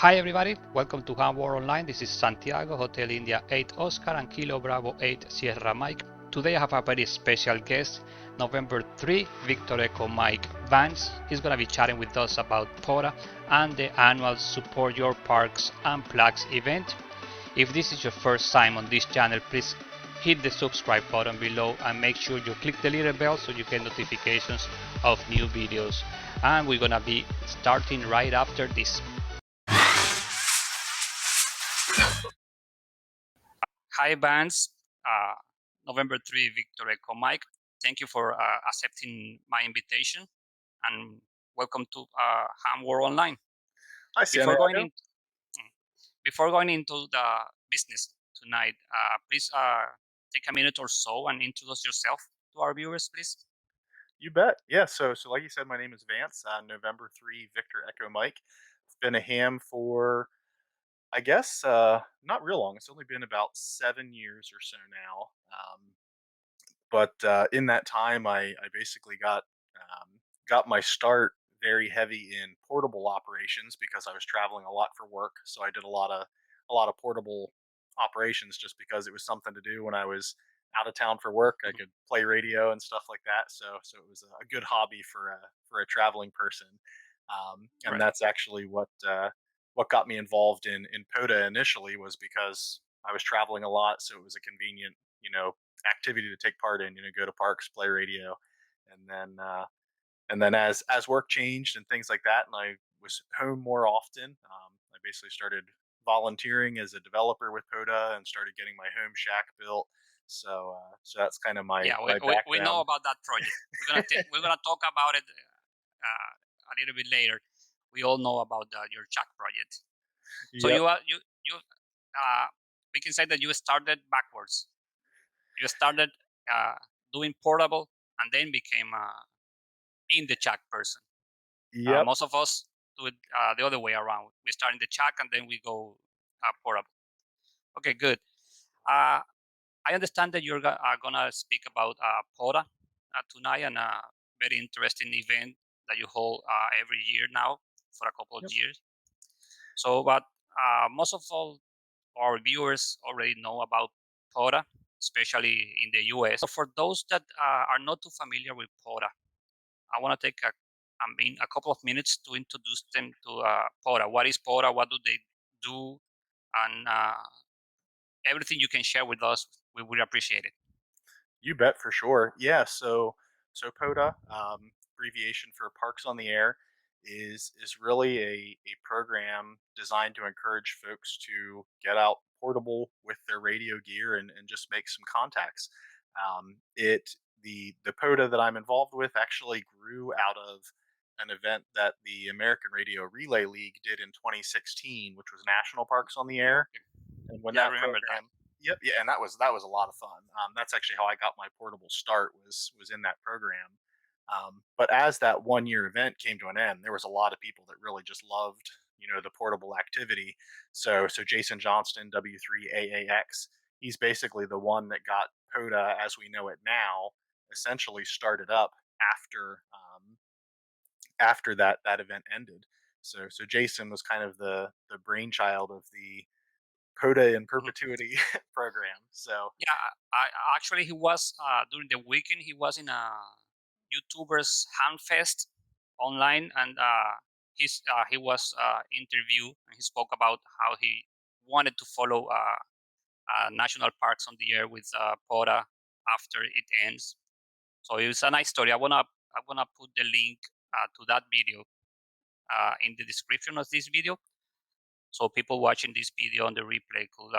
Hi everybody, welcome to hamworldonline. This is Santiago, Hotel India 8 Oscar and Kilo Bravo 8 Sierra Mike. Today I have a very special guest, November 3, Victor Echo Mike Vance. He's going to be chatting with us about POTA and the annual Support Your Parks and Plaques event. If this is your first time on this channel, please hit the subscribe button below and make sure you click the little bell so you get notifications of new videos. And we're going to be starting right after this. Hi, Vance. November 3, Victor Echo Mike. Thank you for accepting my invitation and welcome to hamworldonline. Hi, Santiago. Before going into the business tonight, please take a minute or so and introduce yourself to our viewers, please. You bet. Yeah. So like you said, my name is Vance. November 3, Victor Echo Mike. I've been a ham for, I guess, not real long. It's only been about 7 years or so now. But in that time, I basically got my start very heavy in portable operations because I was traveling a lot for work. So I did a lot of portable operations just because it was something to do when I was out of town for work. I could play radio and stuff like that. So it was a good hobby for a traveling person. And Right. that's actually what got me involved in POTA initially was because I was traveling a lot, so it was a convenient activity to take part in. Go to parks, play radio, and then as work changed and things like that, and I was home more often, I basically started volunteering as a developer with POTA and started getting my home shack built. So that's kind of my Yeah, my we know background. about that project. We're gonna talk about it a little bit later. We all know about your Chuck project. So Yep. uh, we can say that you started backwards. You started uh, doing portable and then became in the Chuck person. Yep. Most of us do it the other way around. We start in the Chuck and then we go portable. Okay, good. Uh, I understand that you're gonna speak about POTA tonight and a very interesting event that you hold every year now for a couple of Yep. years. So, but most of all our viewers already know about POTA, especially in the US. So for those that are not too familiar with POTA, I want to take a couple of minutes to introduce them to POTA. What is POTA? What do they do? And everything you can share with us, we would appreciate it. You bet, for sure. Yeah. So POTA, abbreviation for Parks on the Air, is really a program designed to encourage folks to get out portable with their radio gear and just make some contacts. It the POTA that I'm involved with actually grew out of an event that the American Radio Relay League did in 2016, which was National Parks on the Air. And when Yeah, I that remember that. program, yep, yeah, and that was a lot of fun. That's actually how I got my portable start was in that program. But as that 1 year event came to an end, there was a lot of people that really just loved the portable activity. So Jason Johnston, W3AAX, he's basically the one that got POTA as we know it now essentially started up after that event ended. So Jason was kind of the brainchild of the POTA in Mhm. perpetuity program. So Yeah, actually he was during the weekend. He was in a YouTubers Handfest online, and he was interviewed and he spoke about how he wanted to follow national parks on the air with POTA after it ends. So it's a nice story. I wanna put the link to that video in the description of this video, so people watching this video on the replay could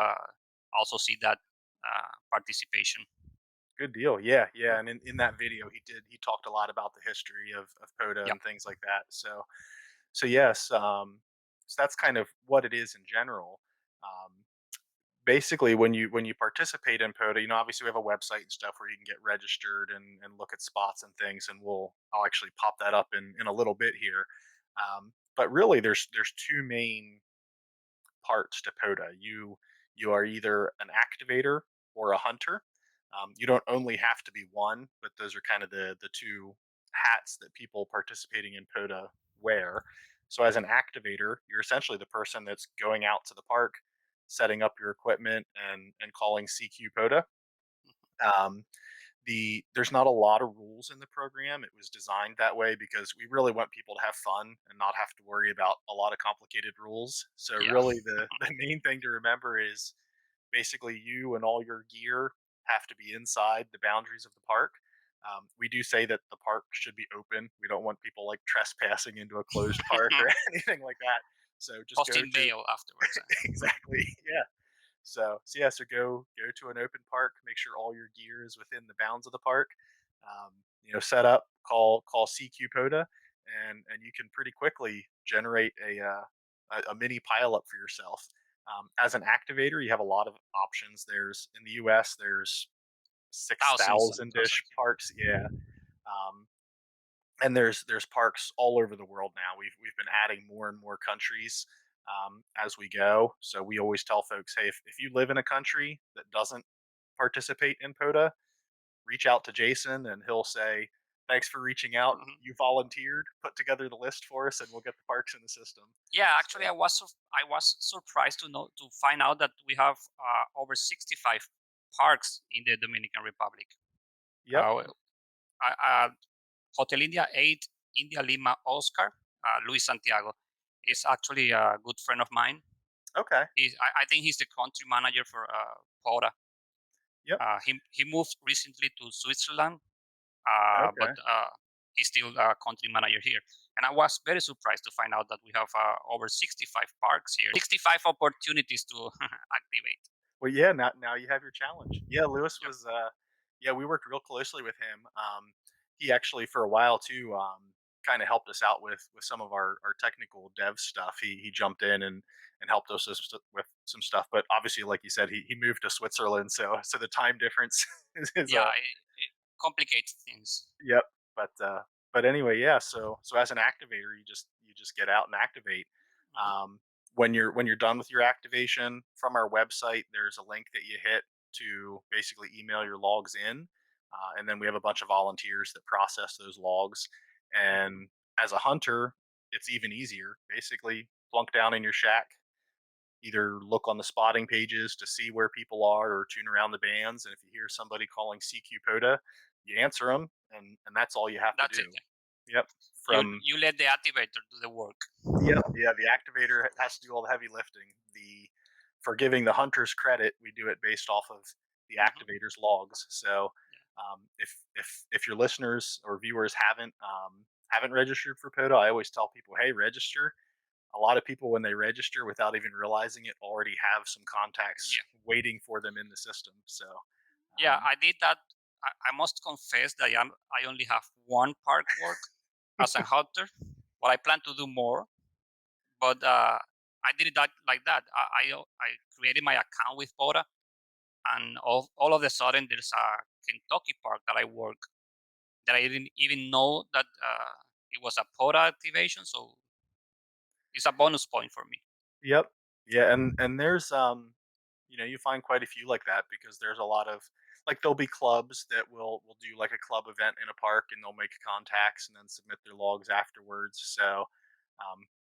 also see that participation. good deal. Yeah, yeah. And in that video he talked a lot about the history of POTA Yeah. and things like that. So yes, so that's kind of what it is in general. Um, Basically when you participate in POTA, obviously we have a website and stuff where you can get registered and look at spots and things, and I'll actually pop that up in a little bit here. But really there's two main parts to POTA. You are either an activator or a hunter. You don't only have to be one, but those are kind of the two hats that people participating in POTA wear. So as an activator, you're essentially the person that's going out to the park, setting up your equipment, and calling CQ POTA. Um, there's not a lot of rules in the program. It was designed that way because we really want people to have fun and not have to worry about a lot of complicated rules. So Yeah. really the main thing to remember is basically you and all your gear have to be inside the boundaries of the park. We do say that the park should be open. We don't want people like trespassing into a closed park or anything like that. So just go Posting to bail afterwards. exactly, yeah. So yeah, so go to an open park. Make sure all your gear is within the bounds of the park. Set up, call CQ POTA, and you can pretty quickly generate a mini pileup for yourself. As an activator, you have a lot of options. There's in the U.S. There's six Thousands and thousand thousands. ish parks. Yeah, um, and there's parks all over the world now. We've been adding more and more countries as we go. So we always tell folks, hey, if you live in a country that doesn't participate in POTA, reach out to Jason, and he'll say, "Thanks for reaching out. Mhm. You volunteered. Put together the list for us, and we'll get the parks in the system." Yeah, actually, So, I was surprised to find out that we have over 65 parks in the Dominican Republic. yep. Uh, Hotel India 8, India Lima Oscar, Luis Santiago is actually a good friend of mine. Okay. I think he's the country manager for POTA. Yep. He moved recently to Switzerland, but Okay. he's still a country manager here. And I was very surprised to find out that we have over 65 parks here, 65 opportunities to activate. Well, yeah. Now you have your challenge. Yeah, Lewis Yep. was. Yeah, we worked real closely with him. He actually for a while too. Kind of helped us out with some of our technical dev stuff. He jumped in and helped us with some stuff. But obviously, like you said, he moved to Switzerland, so the time difference is Yeah, it complicates things. yep. But anyway, yeah. So as an activator, you just get out and activate. Mhm. Um, when you're done with your activation from our website, there's a link that you hit to basically email your logs in, and then we have a bunch of volunteers that process those logs. And as a hunter, it's even easier. Basically, plunk down in your shack, either look on the spotting pages to see where people are or tune around the bands. And if you hear somebody calling CQ POTA, you answer them, and that's all you have to That's it. do. Yep. You From you let the activator do the work. Yep, yeah, the activator has to do all the heavy lifting. The For giving the hunters credit, we do it based off of the Mhm. activator's logs. So if your listeners or viewers haven't registered for POTA, I always tell people, hey, register. A lot of people when they register without even realizing it already have some contacts Yeah, waiting for them in the system. So yeah, I did that. I must confess that I only have one park work as a hunter, but I plan to do more. But I did it like that. I created my account with POTA, and all of a sudden there's a Kentucky park that I work that I didn't even know that it was a POTA activation. So it's a bonus point for me. yep. Yeah, and there's you find quite a few like that because there's a lot of like there'll be clubs that will do like a club event in a park and they'll make contacts and then submit their logs afterwards. So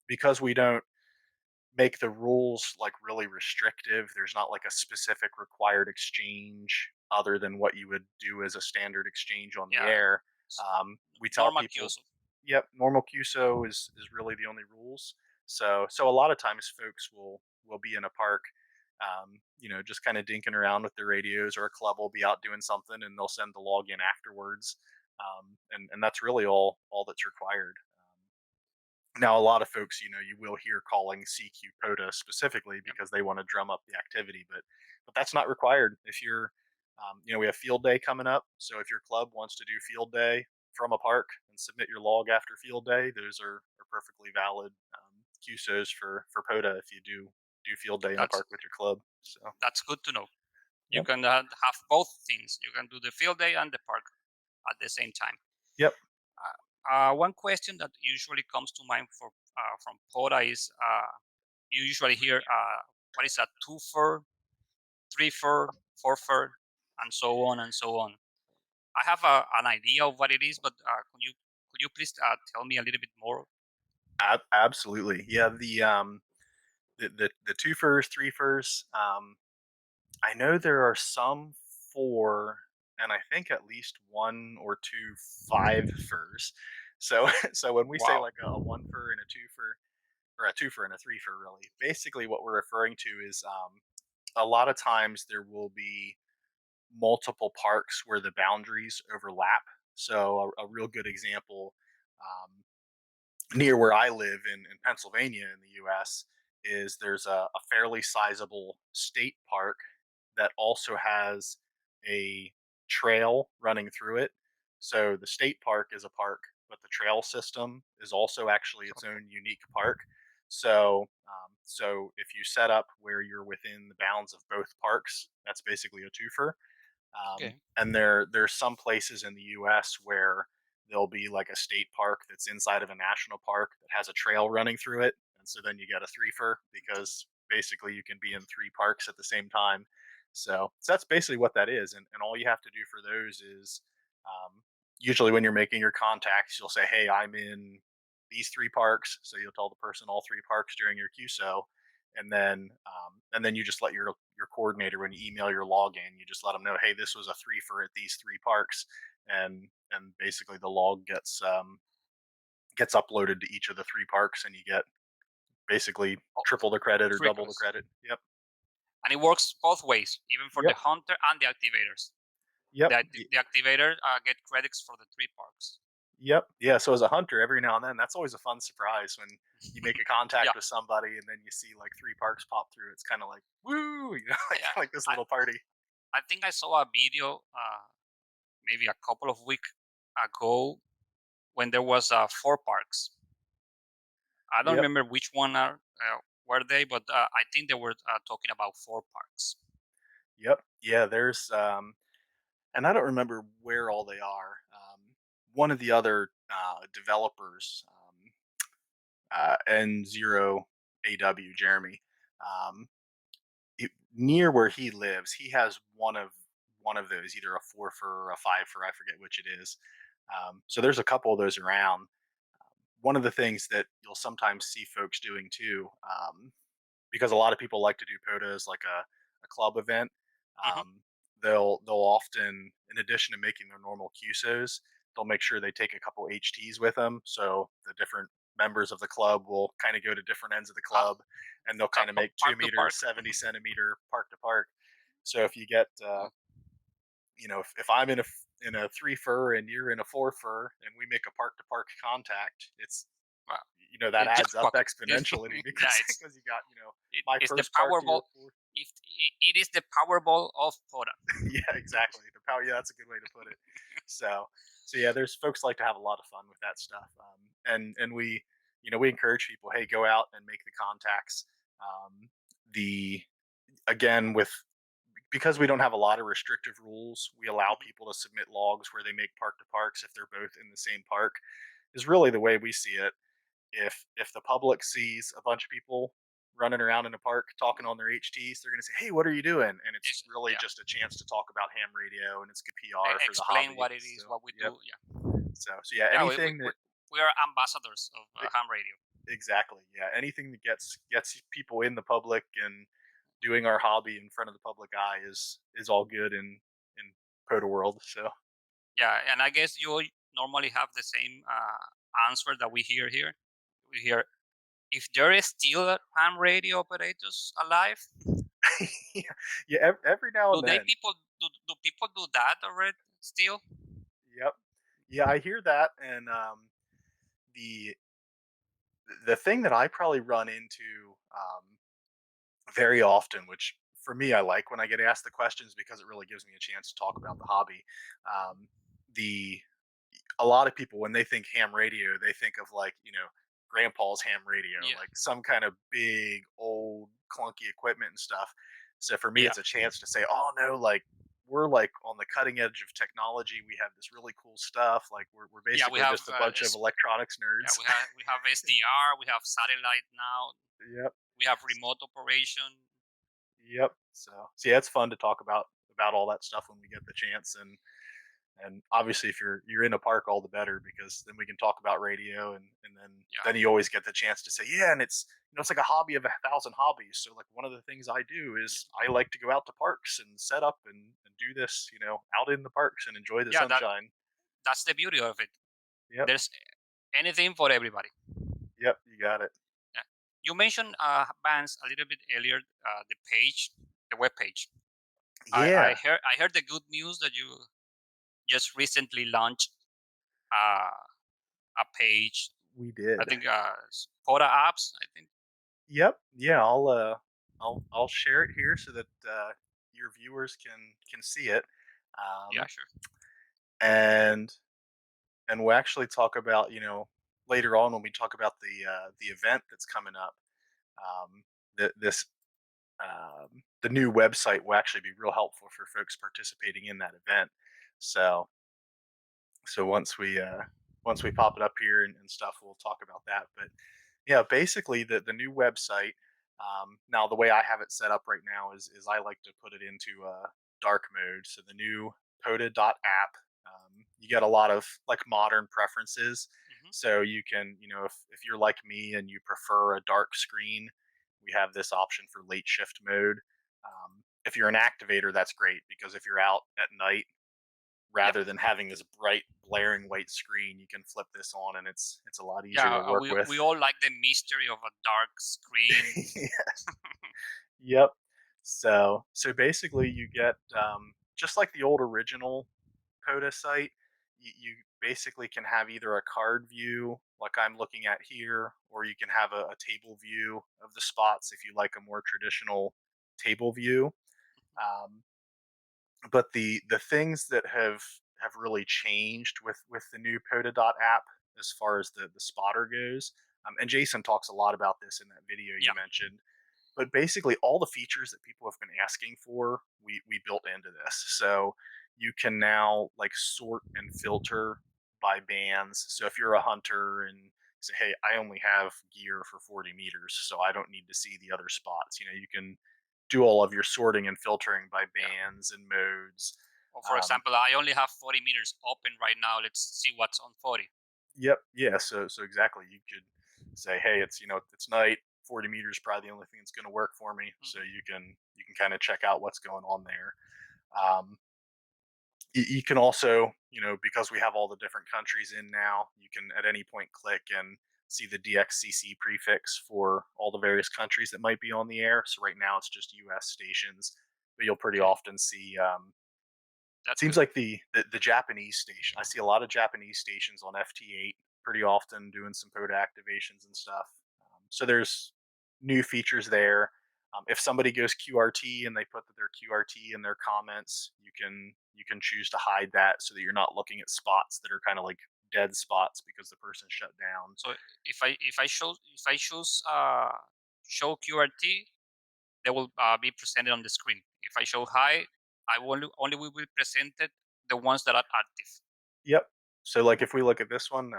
because we don't make the rules like really restrictive, there's not like a specific required exchange other than what you would do as a standard exchange on the Yeah, air. s- We tell normal people cues. yep, normal QSO is really the only rules. So a lot of times folks will be in a park, just kind of dinking around with their radios, or a club will be out doing something and they'll send the log in afterwards, and that's really all that's required. Now, a lot of folks, you will hear calling CQ POTA specifically Yep, because they want to drum up the activity, but that's not required. If we have field day coming up, so if your club wants to do field day from a park and submit your log after field day, those are perfectly valid QSOs for POTA if you do field day in a that's park with your club. So, that's good to know. You yep, can have both things. You can do the field day and the park at the same time. yep, One question that usually comes to mind from POTA is you usually hear what is a two-fer, three-fer, four-fer, and so on and so on. I have an idea of what it is, but could you please tell me a little bit more? Absolutely. Yeah, the two furs, three furs. I know there are some four, and I think at least one or two five furs. So so when we say Wow. like a one fur and a two fur, or a two fur and a three fur, really, basically what we're referring to is a lot of times there will be multiple parks where the boundaries overlap. So a real good example, near where I live in Pennsylvania in the US, is there's a fairly sizable state park that also has a trail running through it. So the state park is a park, but the trail system is also actually its Okay. own unique park. So if you set up where you're within the bounds of both parks, that's basically a twofer. Okay. And there's some places in the U.S. where there'll be like a state park that's inside of a national park that has a trail running through it, and so then you get a threefer because basically you can be in three parks at the same time. So that's basically what that is, and all you have to do for those is usually when you're making your contacts, you'll say, "Hey, I'm in these three parks," so you'll tell the person all three parks during your QSO, and then you just let your coordinator, when you email your login, you just let them know, hey, this was a three for at these three parks, and basically the log gets uploaded to each of the three parks, and you get basically Oh, triple the credit or double the triggers. credit. Yep, And it works both ways, even for the yep, hunter and the activators. yep, The activator get credits for the three parks. yep. Yeah. So as a hunter, every now and then, that's always a fun surprise when you make a Yeah, contact with somebody, and then you see like three parks pop through. It's kind of like woo, yeah. like this I, little party. I think I saw a video maybe a couple of weeks ago when there was four parks. I don't Yep, remember which one are were they, but I think they were talking about four parks. yep, yeah. There's and I don't remember where all they are. One of the other developers, N0AW Jeremy, um, near where he lives, he has one of those, either a four for or a five for, I forget which it is. So there's a couple of those around. One of the things that you'll sometimes see folks doing too, because a lot of people like to do POTA as like a club event. Hmm. They'll often, in addition to making their normal QSOs, they'll make sure they take a couple HTs with them. So the different members of the club will kind of go to different ends of the Ah, club, and they'll kind of make two park to meter, park. 70 centimeter park to park. So if you get, Oh, if I'm in a three fur and you're in a four fur, and we make a park to park contact, wow. that adds up Jackpot. exponentially Yeah, because because you got my it's the first park to your Powerball. fourth. If it is the Powerball of Pota. Yeah, exactly. The power. Yeah, that's a good way to put it. So, so yeah, there's folks like to have a lot of fun with that stuff, and we, we encourage people, hey, go out and make the contacts. The Again, with because we don't have a lot of restrictive rules, we allow Mhm. people to submit logs where they make park to parks if they're both in the same park. Is really the way we see it. If the public sees a bunch of people running around in a park talking on their HTs, they're going to say, "Hey, what are you doing?" And it's It's, really yeah. just a chance to talk about ham radio, and it's good PR for the Explain hobby. what it is, So, what we yep. do. Yeah, So yeah, yeah. anything that We are ambassadors of e- ham radio. exactly, yeah, anything that gets people in the public and doing our hobby in front of the public eye is all good in Proto World. So Yeah, and I guess you normally have the same answer that we hear here. We hear if there is still ham radio operators alive, yeah, yeah, every now do and they then, people do people do that already still? yep, yeah, I hear that, and the the thing that I probably run into very often, which for me I like when I get asked the questions because it really gives me a chance to talk about the hobby. The A lot of people, when they think ham radio, they think of like grandpa's ham radio, Yeah, like some kind of big old clunky equipment and stuff. So for me, yeah, it's a chance to say, oh no, like we're like on the cutting edge of technology. We have this really cool stuff. Like we're yeah. We basically have just a bunch of electronics yeah, nerds. we have SDR, we have satellite now, Yep. we have remote operation. Yep. So yeah, it's fun to talk about all that stuff when we get the chance. And obviously, if you're in a park, all the better because then we can talk about radio, and Yeah, then you always get the chance to say, yeah, and it's it's like a hobby of 1,000 hobbies. So like one of the things I do is yeah, I like to go out to parks and set up and do this, out in the parks and enjoy the yeah. sunshine. That's the beauty of it. Yep, There's anything for everybody. yep, you got it. Yeah. You mentioned bands a little bit earlier. The page, the web page. Yeah, I heard the good news that you just recently launched uh, a page. we I did. think POTA Apps. I think. Yep, yeah. I'll share it here so that your viewers can see it. Yeah, Um, sure. and we'll actually talk about later on when we talk about the event that's coming up. This the new website will actually be real helpful for folks participating in that event. So once we pop it up here and stuff, we'll talk about that. But yeah, basically the new website. Now the way I have it set up right now is I like to put it into dark mode. So the new POTA.app, you get a lot of like modern preferences. Hmm. So you can, if you're like me and you prefer a dark screen, we have this option for late shift mode. If you're an activator, that's great because if you're out at night, Yeah, rather than having this bright blaring white screen, you can flip this on and it's a lot easier yeah. to work with. We all like the mystery of a dark screen. Yep. So basically, you get just like the old original POTA site. You basically can have either a card view, like I'm looking at here, or you can have a table view of the spots if you like a more traditional table view. Um, but the things that have really changed with the new POTA app as far as the spotter goes, and Jason talks a lot about this in that video you Yeah, mentioned, but basically all the features that people have been asking for, we built into this. So you can now like sort and filter by bands. So if you're a hunter and say, hey, I only have gear for 40 meters, so I don't need to see the other spots. You can do all of your sorting and filtering by yeah. bands and modes. Or for Um, example, I only have 40 meters open right now. Let's see what's on 40. yep, yeah. So exactly, you could say, hey, it's night. 40 meters probably the only thing that's going to work for me. So Hmm. you can kind of check out what's going on there. Um, you can also, because we have all the different countries in now, you can at any point click and see the DXCC prefix for all the various countries that might be on the air. So right now it's just US stations, but you'll pretty Okay, often see. that's Seems good. like the Japanese station. I see a lot of Japanese stations on FT8 pretty often doing some POTA activations and stuff. So there's new features there. If somebody goes QRT and they put that they're QRT in their comments, you can choose to hide that so that you're not looking at spots that are kind of like dead spots because the person shut down. So if I choose show QRT, they will be presented on the screen. If I show high, I will only will be presented the ones that are active. Yep. So like if we look at this one,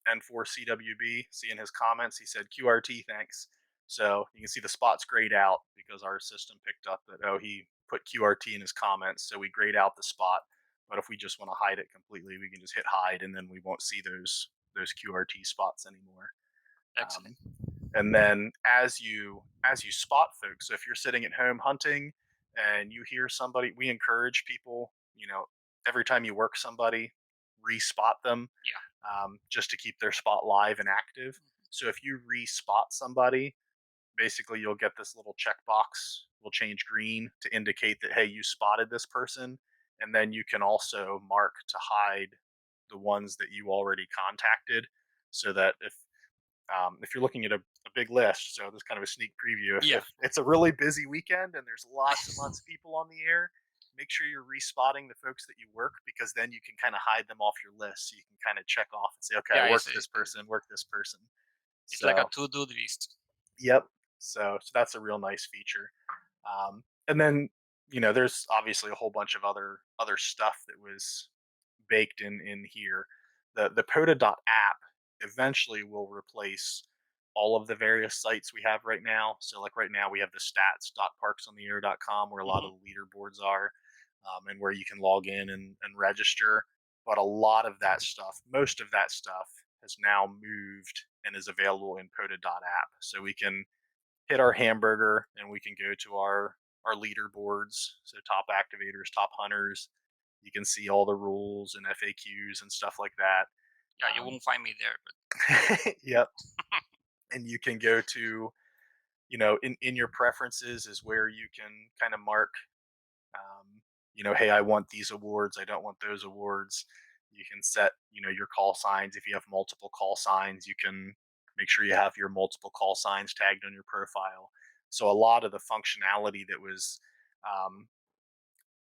N4CWB, seeing his comments, he said QRT, thanks. So you can see the spots grayed out because our system picked up that he put QRT in his comments, so we grayed out the spot. But if we just want to hide it completely, we can just hit hide, and then we won't see those QRT spots anymore. Excellent. Um, and then as you spot folks, so if you're sitting at home hunting and you hear somebody, we encourage people, every time you work somebody, respot them, Yeah. just to keep their spot live and active. Mhm. So if you respot somebody, basically you'll get this little checkbox will change green to indicate that hey, you spotted this person, and then you can also mark to hide the ones that you already contacted, so that if you're looking at a big list, so this is kind of a sneak preview. If, Yeah. if it's a really busy weekend and there's lots and lots of people on the air, make sure you're respotting the folks that you work because then you can kind of hide them off your list. So you can kind of check off and say, okay, I Yeah. worked this person, worked this person. It's like a So, to-do list. yep. So that's a real nice feature. And then there's obviously a whole bunch of other stuff that was baked in here. The POTA.app eventually will replace all of the various sites we have right now. So like right now we have the stats.parksontheair.com where a lot Hmm. of the leaderboards are. and where you can log in and register. But a lot of that stuff, most of that stuff, has now moved and is available in POTA.app. So we can hit our hamburger and we can go to our leaderboards. So top activators, top hunters. You can see all the rules and FAQs and stuff like that. Yeah, you won't find me there, but Yep. And you can go to, in your preferences is where you can kind of mark, hey, I want these awards, I don't want those awards. You can set, your call signs. If you have multiple call signs, you can make sure you have your multiple call signs tagged on your profile. So a lot of the functionality that was um,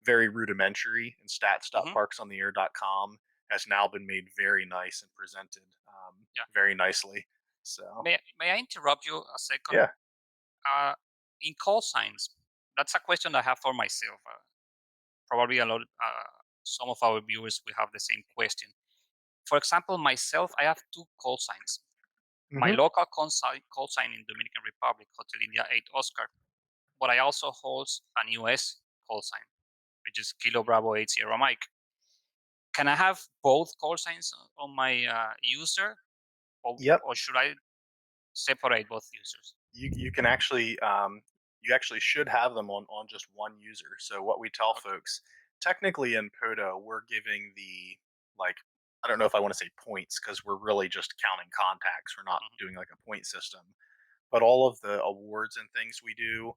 very rudimentary in mhm, stats.parksontheair.com has now been made very nice and presented yeah. very nicely. So May I interrupt you a second? yeah. Uh, in call signs, that's a question I have for myself. Probably a lot. Some of our viewers will have the same question. For example, myself, I have two call signs. My Hmm. local call sign in Dominican Republic, Hotel India 8 Oscar, but I also hold an US call sign, which is Kilo Bravo 8 Sierra Mike. Can I have both call signs on my user, Yep. or should I separate both users? You can actually you actually should have them on just one user. So what we tell Okay. folks, technically in POTA, we're giving the, like, I don't know if I want to say points because we're really just counting contacts. We're not Mhm. doing like a point system. But all of the awards and things we do,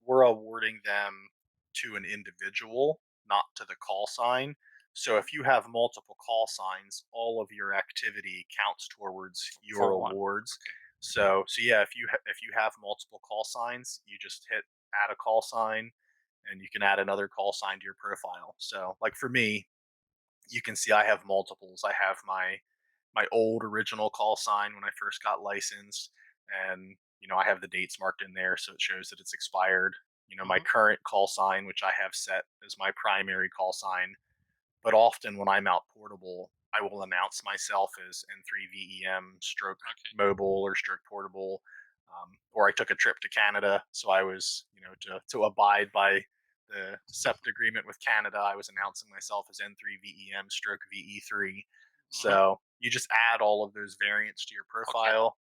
we're awarding them to an individual, not to the call sign. So if you have multiple call signs, all of your activity counts towards your For one. awards. Okay. So yeah, if you have multiple call signs, you just hit add a call sign, and you can add another call sign to your profile. So like for me, you can see I have multiples. I have my old original call sign when I first got licensed, and I have the dates marked in there, so it shows that it's expired. My Hmm. current call sign, which I have set as my primary call sign, but often when I'm out portable, I will announce myself as N3VEM stroke Okay. mobile or stroke portable. Or I took a trip to Canada, so I was, to abide by the SEPT agreement with Canada, I was announcing myself as N3VEM stroke VE3. Hmm. So you just add all of those variants to your Okay. profile,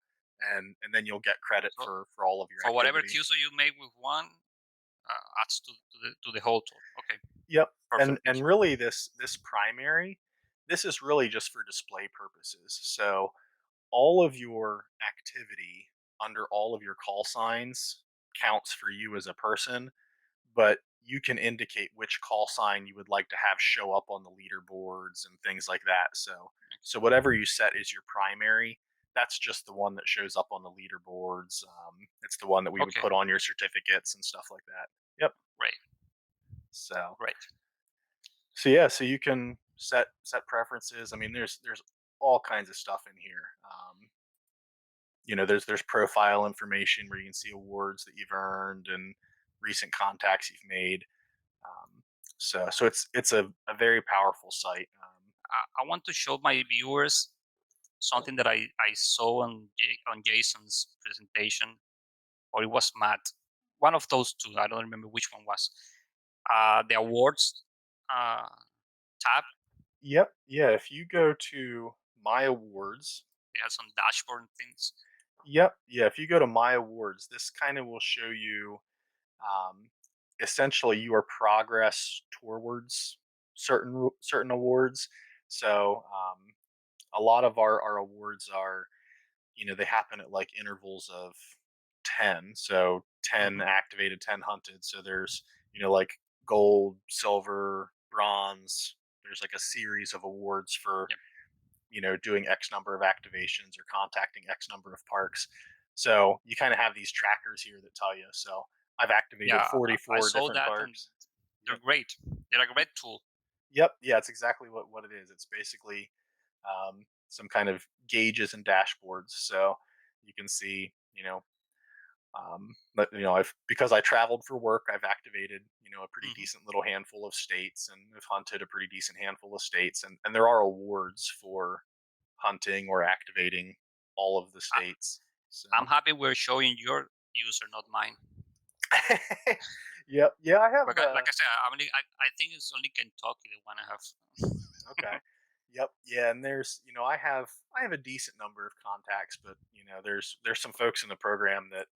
and then you'll get credit So for all of your for whatever activity. QSO you make with one, adds to the whole tool. Okay. Yep. Perfect. And Thank you. really this primary, this is really just for display purposes. So all of your activity under all of your call signs counts for you as a person, but you can indicate which call sign you would like to have show up on the leaderboards and things like that. So whatever you set is your primary. That's just the one that shows up on the leaderboards. It's the one that we would Okay. put on your certificates and stuff like that. Yep. Great. So Great. So yeah, so you can set preferences. I mean, there's all kinds of stuff in here. There's profile information where you can see awards that you've earned and recent contacts you've made. Um, so it's a very powerful site. I want to show my viewers something that I saw on Jason's presentation, or it was Matt. One of those two. I don't remember which one was. The awards uh, tab. Yep, yeah. If you go to My Awards, It has some dashboard things. yep, yeah. If you go to My Awards, this kind of will show you um, essentially your progress towards certain awards. So a lot of our awards are, they happen at like intervals of 10. So 10 Hmm. activated, 10 hunted. So there's, like gold, silver, bronze. There's like a series of awards for, Yep. doing X number of activations or contacting X number of parks. So you kind of have these trackers here that tell you. So I've activated Yeah, I 44 saw different that, and parks. they're Yep. great. They're a great tool. Yep. Yeah, it's exactly what it is. It's basically some kind of gauges and dashboards. So you can see, but I've because I traveled for work, I've activated a pretty Hmm. decent little handful of states, and I've hunted a pretty decent handful of states, and there are awards for hunting or activating all of the states. So I'm happy we're showing your user, not mine. Yep. Yeah, I have. But like I said, I think it's only Kentucky the one I have. Okay. Yep. Yeah, and I have a decent number of contacts, but there's some folks in the program that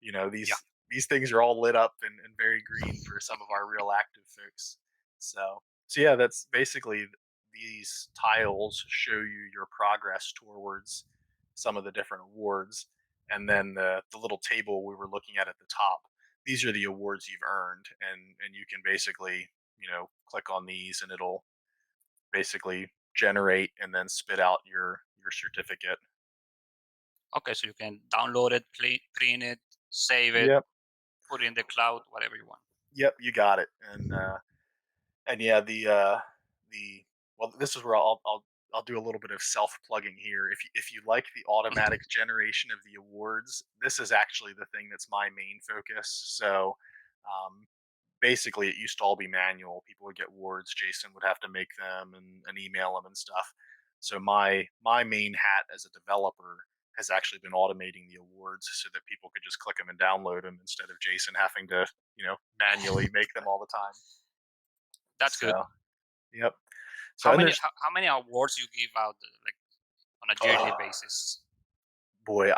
Yeah. these things are all lit up and very green for some of our real active folks. So yeah, that's basically these tiles show you your progress towards some of the different awards, and then the little table we were looking at the top. These are the awards you've earned, and you can basically click on these, and it'll basically generate and then spit out your certificate. Okay, so you can download it, print it, save it, Yep. put it in the cloud, whatever you want. Yep, you got it. And yeah, the well, this is where I'll do a little bit of self plugging here. If you like the automatic generation of the awards, this is actually the thing that's my main focus. So um, basically, it used to all be manual. People would get awards. Jason would have to make them and email them and stuff. So my main hat as a developer has actually been automating the awards so that people could just click them and download them instead of Jason having to manually make them all the time. That's good. So, yep. So, How and many there's how many awards you give out like on a yearly oh basis? boy,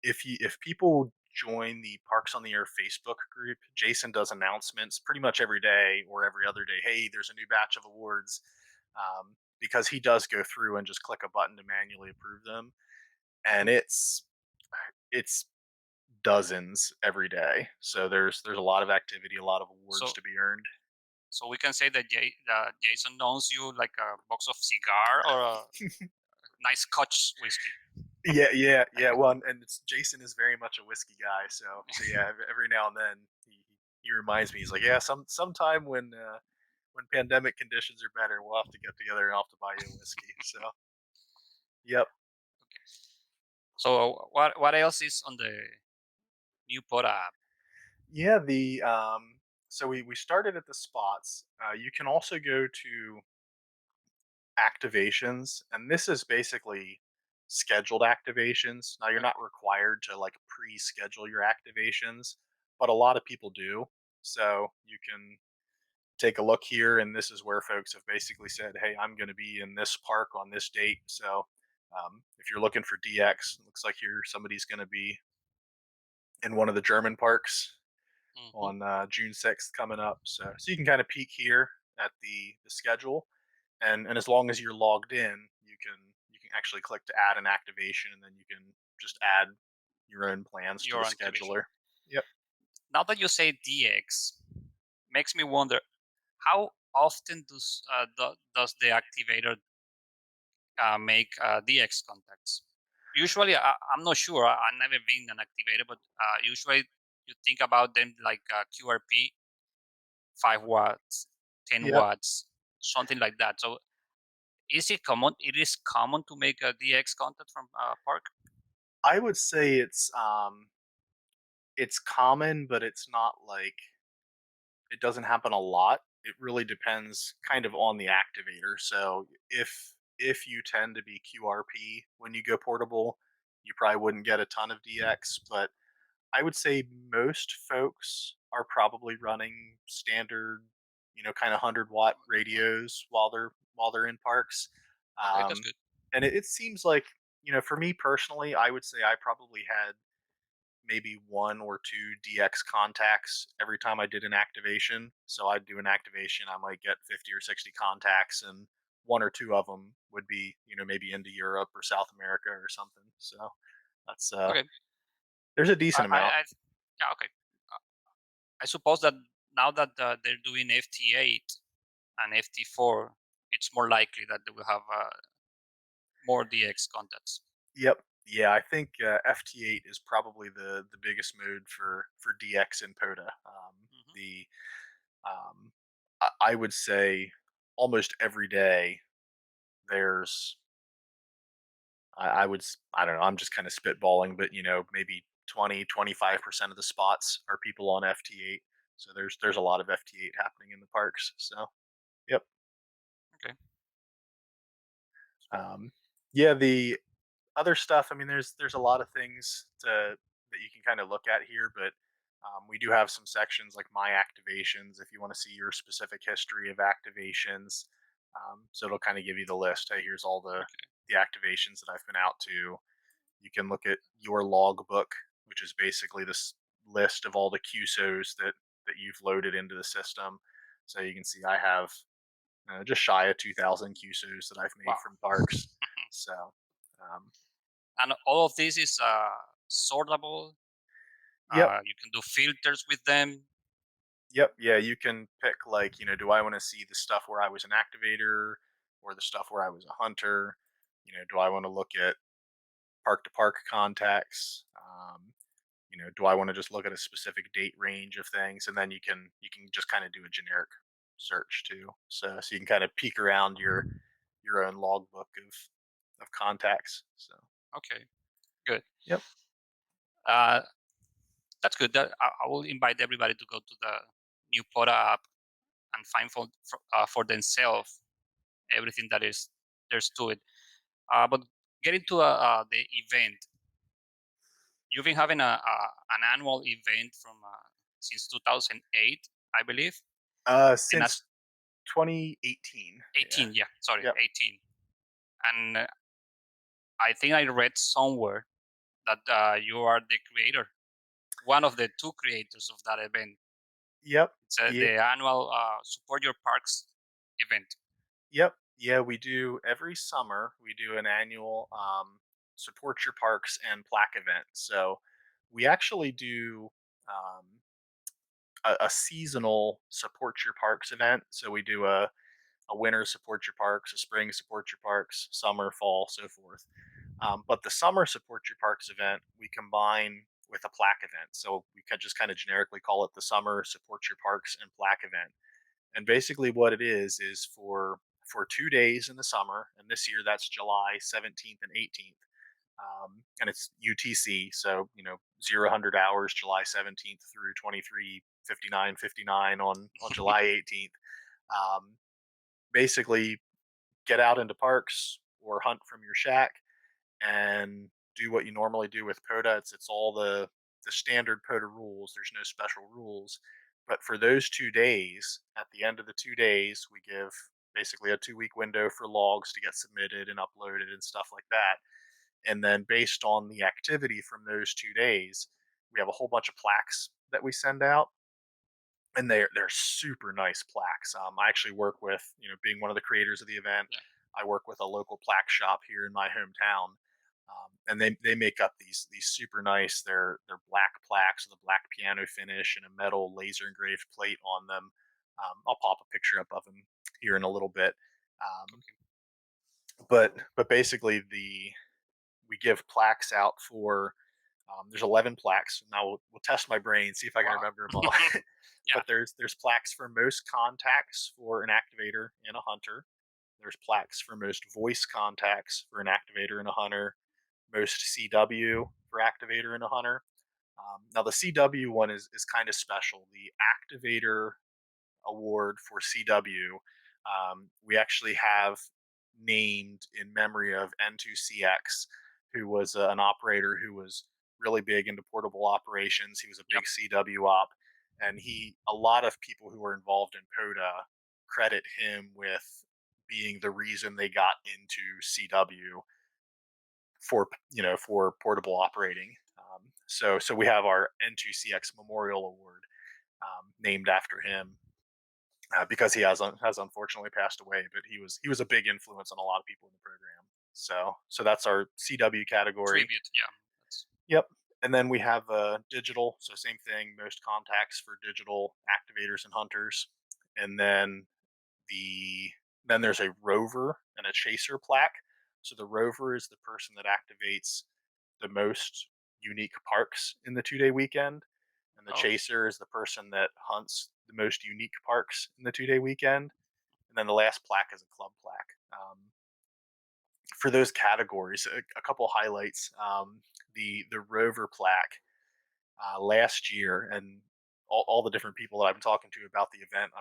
if people join the Parks on the Air Facebook group, Jason does announcements pretty much every day or every other day. Hey, there's a new batch of awards, because he does go through and just click a button to manually approve them, and Mhm. it's dozens every day. So there's a lot of activity, a lot of awards So to be earned. so we can say that Jason owns you like a box of cigar or a nice Scotch whiskey. Yeah, yeah, yeah. Well, and Jason is very much a whiskey guy, so yeah. Every now and then he reminds me. He's like, yeah, sometime when pandemic conditions are better, we'll have to get together and I'll have to buy you a whiskey. So yep, So what else is on the new POTA app? yeah. So we started at the spots. You can also go to activations, and this is basically scheduled activations. Now you're Okay. not required to like pre-schedule your activations, but a lot of people do. So you can take a look here, and this is where folks have basically said, "Hey, I'm going to be in this park on this date." So if you're looking for DX, it looks like here somebody's going to be in one of the German parks Hmm. on June 6th coming up. So you can kind of peek here at the schedule, and as long as you're logged in, you can actually click to add an activation, and then you can just add your own plans to the Your activation. scheduler. Yep. Now that you say DX, makes me wonder how often does the activator make DX contacts? Usually, I'm not sure. I've never been an activator, but usually you think about them like QRP, 5 watts, ten Yep. watts, something like that. So, is it common? It is common to make a DX contact from Park. I would say it's common, but it's not like it doesn't happen a lot. It really depends kind of on the activator. So if you tend to be QRP when you go portable, you probably wouldn't get a ton of DX, but I would say most folks are probably running standard, kind of 100-watt radios while they're in parks. Okay, that's Um, good. and it seems like, for me personally, I would say I probably had maybe one or two DX contacts every time I did an activation. So I'd do an activation, I might get 50 or 60 contacts, and one or two of them would be, maybe into Europe or South America or something. So that's Okay, there's a I, decent I, amount. I yeah, okay. Uh, I suppose that now that they're doing FT8 and FT4, it's more likely that they will have more DX contacts. Yep. Yeah, I think FT8 is probably the biggest mode for DX and POTA. Hmm. The I would say almost every day there's I don't know, I'm just kind of spitballing, but maybe 20-25% of the spots are people on FT8. So there's a lot of FT8 happening in the parks. So yep. Okay. So Um, yeah, the other stuff, I mean, there's a lot of things that you can kind of look at here, but We do have some sections like my activations if you want to see your specific history of activations. So it'll kind of give you the list. Hey, here's all Okay. the activations that I've been out to. You can look at your logbook, which is basically this list of all the QSOs that you've loaded into the system. So you can see I have just shy of 2,000 QSOs that I've made Wow. from parks. So, um, And all of this is sortable. yep, You can do filters with them. yep, yeah. You can pick like do I want to see the stuff where I was an activator or the stuff where I was a hunter? Do I want to look at park to park contacts? Do I want to just look at a specific date range of things? And then you can just kind of do a generic search too. So you can kind of peek around your own logbook of contacts. So Okay, good. yep. Uh, that's good. I will invite everybody to go to the new POTA app and find for themselves everything that is there's to it. But getting to the event, you've been having an annual event from since 2008, I believe, and Since that's 2018. Yeah. 18. Yeah, sorry, Yep. 18. And I think I read somewhere that you are the creator, one of the two creators of that event. Yep. It's Yeah. the annual Support Your Parks event. Yep. Yeah. We do every summer. We do an annual support your parks and plaque event. So we actually do um, a seasonal support your parks event. So we do a winter support your parks, a spring support your parks, summer, fall, so forth. But the summer support your parks event we combine with a plaque event. So we could just kind of generically call it the summer support your parks and plaque event. And basically, what it is for 2 days in the summer, and this year that's July 17th and 18th. And it's UTC, so 0 100 hours, July 17th through 23:59:59 on July 18th. Um, Basically, get out into parks or hunt from your shack and do what you normally do with POTA. It's all the standard POTA rules. There's no special rules. But for those 2 days, at the end of the 2 days, we give basically a 2 week window for logs to get submitted and uploaded and stuff like that. And then based on the activity from those 2 days, we have a whole bunch of plaques that we send out, and they're super nice plaques. I actually work with, being one of the creators of the event, Yeah. I work with a local plaque shop here in my hometown, and they make up these super nice. They're black plaques with a black piano finish and a metal laser engraved plate on them. I'll pop a picture up of them here in a little bit. Um, Okay. but basically we give plaques out for there's 11 plaques. Now we'll test my brain, see if I can Wow. remember them all. Yeah. But there's plaques for most contacts for an activator and a hunter. There's plaques for most voice contacts for an activator and a hunter. Most CW for activator and a hunter. Now the CW one is kind of special. The activator award for CW, we actually have named in memory of N2CX, who was an operator who was really big into portable operations. He was a Yep. big CW op, and a lot of people who were involved in POTA credit him with being the reason they got into CW for portable operating. So we have our N2CX Memorial Award named after him because he has unfortunately passed away, but he was a big influence on a lot of people in the program. So that's our CW category. Tribute. Yeah. That's Yep. And then we have digital, so same thing, most contacts for digital activators and hunters. And the then there's a rover and a chaser plaque. So the rover is the person that activates the most unique parks in the 2 day weekend, and the oh, chaser is the person that hunts the most unique parks in the 2 day weekend. And then the last plaque is a club plaque. For those categories, a couple highlights. The rover plaque last year, and all the different people that I've been talking to about the event,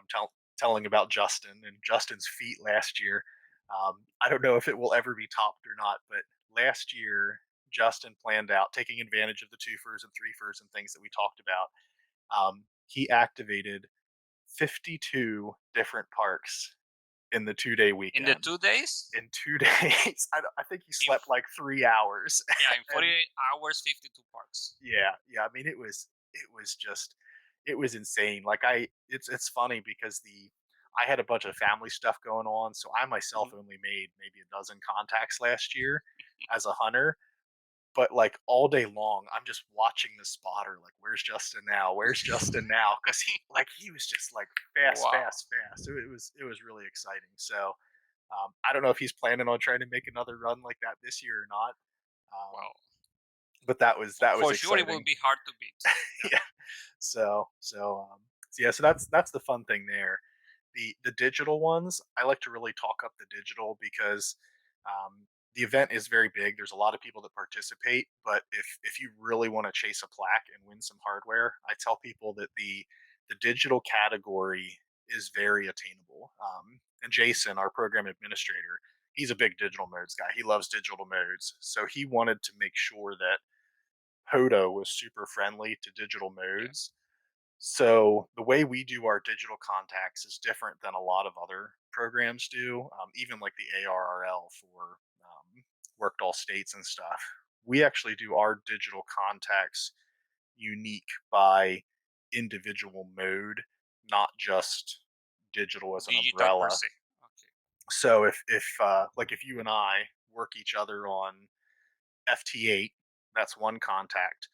telling about Justin and Justin's feat last year. I don't know if it will ever be topped or not, but last year Justin planned out taking advantage of the twofers and threefers and things that we talked about. He activated 52 different parks in the 2-day In the weekend. 2 days, In 2 days, I think he in slept like 3 hours, yeah, in and 48 hours, 52 parks. yeah, yeah, I mean, it was just it was insane, like, it's funny because the I had a bunch of family stuff going on, so I myself Mhm. only made maybe a dozen contacts last year as a hunter, but, like, all day long, I'm just watching the spotter, like, "Where's Justin now? Where's Justin now?" Because he was just, like, fast, Wow. fast, fast. It was really exciting. So, I don't know if he's planning on trying to make another run like that this year or not, um, Wow. but that was For sure, it will exciting. be hard to beat. Yeah. Yeah. So yeah, so that's the fun thing there. The digital ones, I like to really talk up the digital because the event is very big. There's a lot of people that participate, but if you really want to chase a plaque and win some hardware, I tell people that the digital category is very attainable. And Jason, our program administrator, he's a big digital modes guy. He loves digital modes, so he wanted to make sure that POTA was super friendly to digital Yeah. modes. So the way we do our digital contacts is different than a lot of other programs do, even like the ARRL for worked all states and stuff. We actually do our digital contacts unique by individual mode, not just digital as an Digital per umbrella. se. Okay. So if you and I work each other on FT8, that's one contact,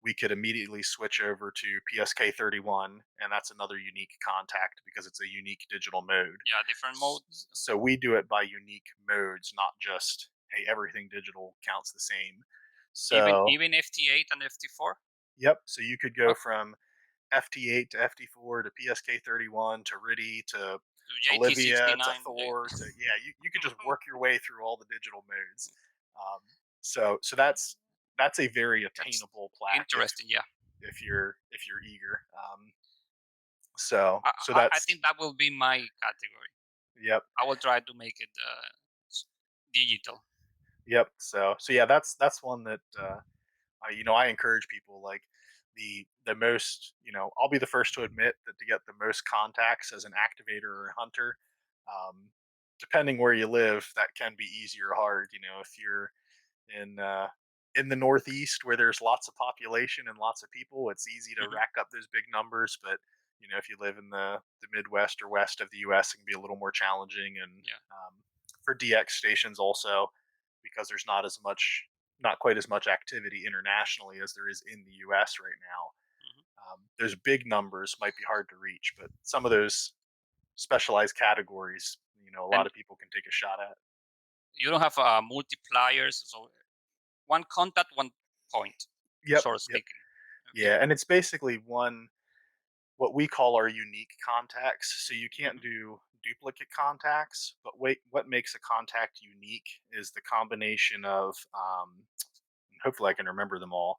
we could immediately switch over to PSK31, and that's another unique contact because it's a unique digital mode. Yeah, different modes. So Okay. we do it by unique modes, not just, hey, everything digital counts the same. Even So, even FT8 and FT4. yep. So you could go Okay. from FT8 to FT4 to PSK31 to RIDI To to Livia to JT69. Yeah. Thor to, yeah, you could just work your way through all the digital modes. Um, so that's a very That's attainable plaque interesting. Yeah. if you're eager. So I that's think that will be my category. yep, I will try to make it digital. yep. So yeah, that's one that I encourage people, like, the most, I'll be the first to admit that to get the most contacts as an activator or a hunter, um, depending where you live, that can be easy or hard. If you're in uh, in the Northeast where there's lots of population and lots of people, it's easy to Hmm. rack up those big numbers. But if you live in the Midwest or West of the U.S., it can be a little more challenging. And Yeah. for DX stations also, because there's not quite as much activity internationally as there is in the U.S. right now. Hmm. Those big numbers might be hard to reach, but some of those specialized categories, a lot And of people can take a shot at. you don't have multipliers, so one contact, one point, Yep, sort of yep, speaking. Okay. yeah, and it's basically one what we call our unique contacts. So you can't Hmm. do duplicate contacts, but wait, what makes a contact unique is the combination of, hopefully I can remember them all.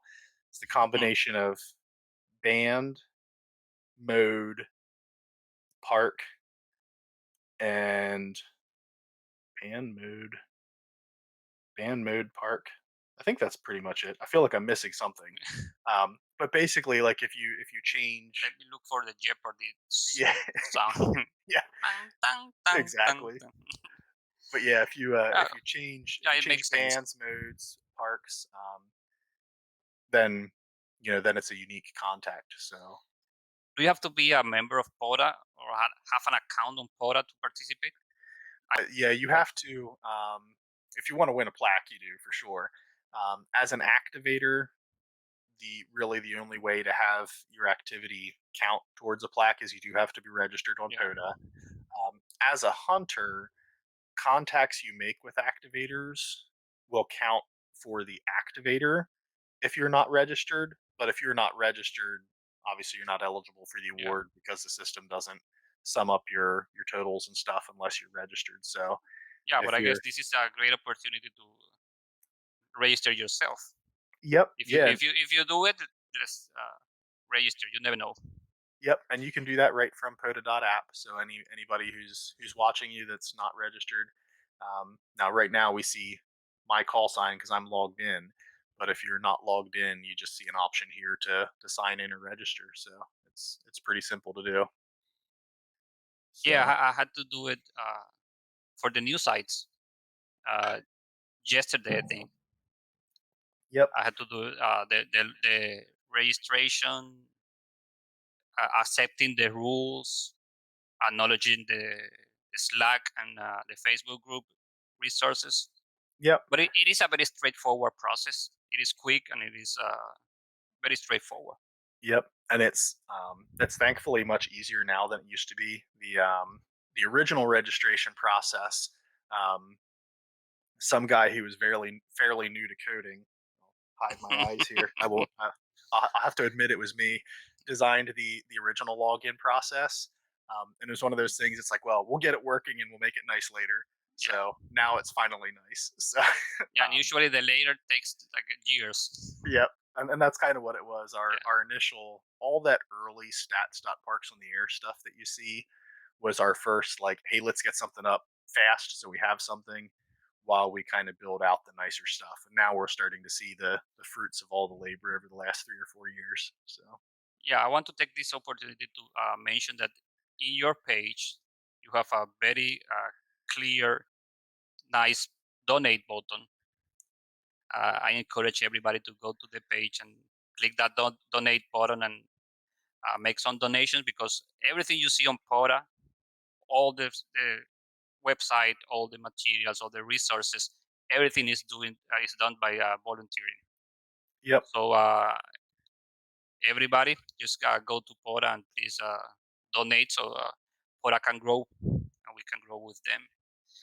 It's the combination of band, mode, park, and band mode, park. I think that's pretty much it. I feel like I'm missing something. But basically, like if you change, Let me look for the Jeopardy yeah, sound. yeah, Tang, tang, tang, tang, exactly. tang. But yeah, Yeah, if you change yeah, it makes sense. bands, modes, parks, then then it's a unique contact. So Do you have to be a member of POTA or have an account on POTA to participate? I yeah, you like. have to, if you want to win a plaque, you do for sure. As an activator, the only way to have your activity count towards a plaque is you do have to be registered on Yeah. POTA. As a hunter, contacts you make with activators will count for the activator if you're not registered. But if you're not registered, obviously you're not eligible for the Yeah. award because the system doesn't sum up your totals and stuff unless you're registered. So Yeah, but if I guess you're this is a great opportunity to register yourself. yep, yeah, If you do it, just register. You never know. yep, and you can do that right from POTA.app. So anybody who's watching you that's not registered. Now, right now we see my call sign because I'm logged in. But if you're not logged in, you just see an option here to sign in or register. So It's pretty simple to do. Yeah, So I had to do it for the new sites uh, yesterday. I think yep, I had to do the registration, accepting the rules, acknowledging the Slack and the Facebook group resources. yep, But it is a very straightforward process. It is quick and it is very straightforward. yep. And it's thankfully much easier now than it used to be. The original registration process. Um, some guy who was fairly new to coding. I'll hide my eyes here. I won't. I'll have to admit it was me. Designed the original login process, and it was one of those things. It's like, well, we'll get it working and we'll make it nice later. Yeah, So now it's finally nice. So yeah. And usually the later takes like years. yep, and that's kind of what it was. Our Yeah, our initial all that early stats.parks on the air stuff that you see was our first like, hey, let's get something up fast so we have something while we kind of build out the nicer stuff. And now we're starting to see the fruits of all the labor over the last 3 or 4 years. So yeah. I want to take this opportunity to mention that in your page you have a very clear, nice donate button. I encourage everybody to go to the page and click that donate button and make some donations because everything you see on POTA, all the website, all the materials, all the resources, everything is done by volunteering. yep, So everybody, just go to POTA and please donate so POTA can grow and we can grow with them.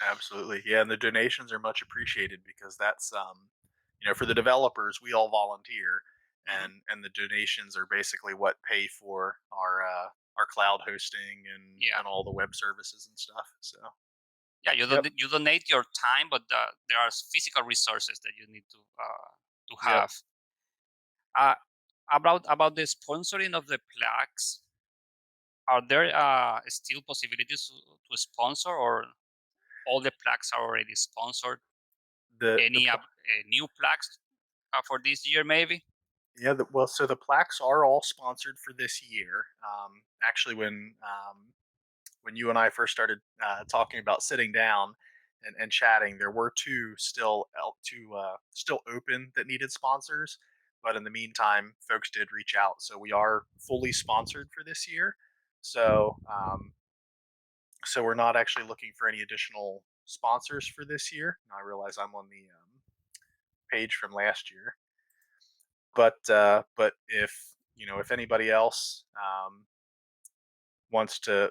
absolutely. Yeah, and the donations are much appreciated because that's for the developers, we all volunteer, Hmm. and the donations are basically what pay for our cloud hosting Yeah, and all the web services and stuff. So yeah. yep, You donate your time, but there are physical resources that you need to yep. have. Uh, about the sponsoring of the plaques, are there still possibilities to sponsor, or all the plaques are already sponsored? The Any new plaques for this year, maybe? Yeah, well, so the plaques are all sponsored for this year. Actually, when you and I first started talking about sitting down and chatting, there were two still open that needed sponsors, but in the meantime, folks did reach out, so we are fully sponsored for this year. So so we're not actually looking for any additional sponsors for this year. Now I realize I'm on the page from last year, but if anybody else wants to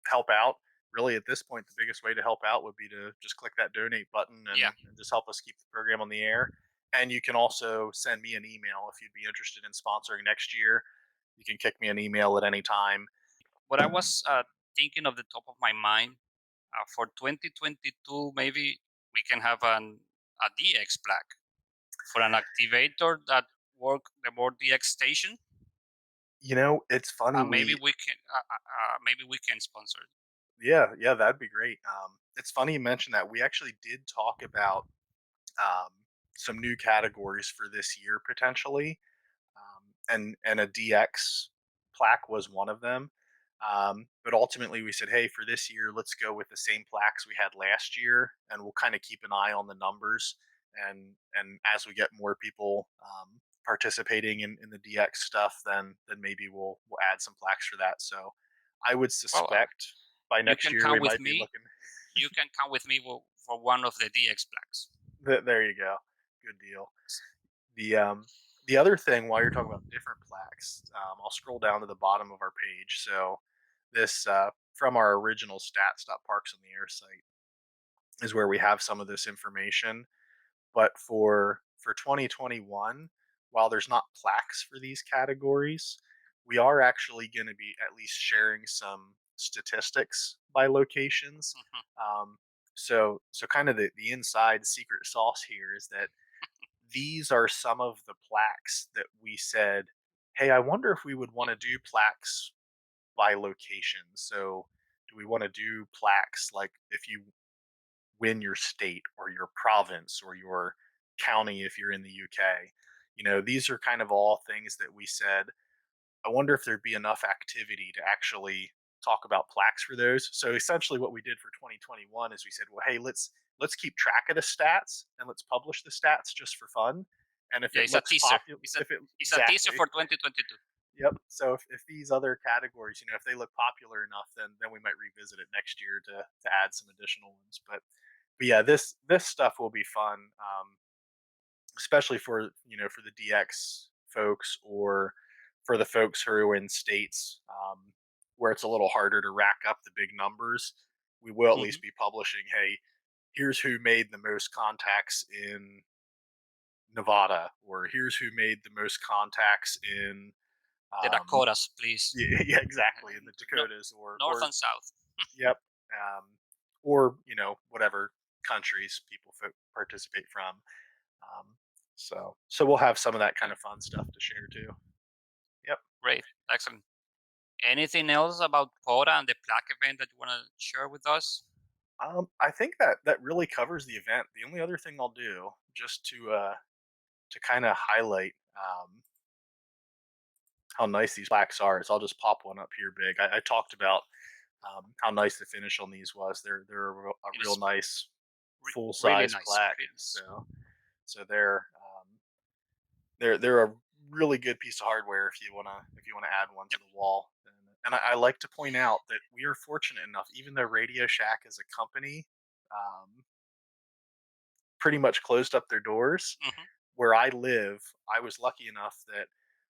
help out, really at this point the biggest way to help out would be to just click that donate button Yeah. and just help us keep the program on the air. And you can also send me an email if you'd be interested in sponsoring next year. You can kick me an email at any time. What I was thinking of the top of my mind for 2022, maybe we can have a DX plaque for an activator that work the board DX station. It's funny. Maybe we can sponsor it. Yeah, that'd be great. It's funny you mentioned that. We actually did talk about um, some new categories for this year potentially, and a DX plaque was one of them. But ultimately, we said, hey, for this year, let's go with the same plaques we had last year, and we'll kind of keep an eye on the numbers. And as we get more people participating in the DX stuff, then maybe we'll add some plaques for that. So I would Well, suspect by you next can year we count with might be me. looking. You can count with me for one of the DX plaques. There you go, good deal. The the other thing, while you're talking about different plaques, I'll scroll down to the bottom of our page. So this from our original stats.parks on the air site is where we have some of this information. But for 2021, while there's not plaques for these categories, we are actually going to be at least sharing some statistics by locations. Mhm. So kind of the inside secret sauce here is that these are some of the plaques that we said, hey, I wonder if we would want Yeah. to do plaques by location. So, do we want to do plaques like if you win your state or your province or your county if you're in the UK? These are kind of all things that we said I wonder if there'd be enough activity to actually talk about plaques for those. So essentially, what we did for 2021 is we said, well, hey, let's keep track of the stats and let's publish the stats just for fun. And if Yeah, it it's a looks teaser. popular, It's a if it it's a teaser exactly, for 2022. yep. So if these other categories, if they look popular enough, then we might revisit it next year to add some additional ones. But yeah, this stuff will be fun, especially for the DX folks or for the folks who are in states where it's a little harder to rack up the big numbers. We will at Hmm. least be publishing, hey, here's who made the most contacts in Nevada, or here's who made the most contacts in The um, Dakotas, please. yeah, yeah, exactly, in the No, Dakotas, north and south. yep, or whatever countries people participate from. Um, so we'll have some of that kind Okay, of fun stuff to share too. Yep. great, excellent. Anything else about POTA and the Plaque event that you want to share with us? I think that really covers the event. The only other thing I'll do, just to kind of highlight how nice these plaques are, is I'll just pop one up here big. I talked about how nice the finish on these was. They're a It real is nice full really size nice, plaque. really nice. So they're a really good piece of hardware if you wanna add one to Yep. the wall. And I like to point out that we are fortunate enough, even though Radio Shack as a company pretty much closed up their doors, Hmm. where I live, I was lucky enough that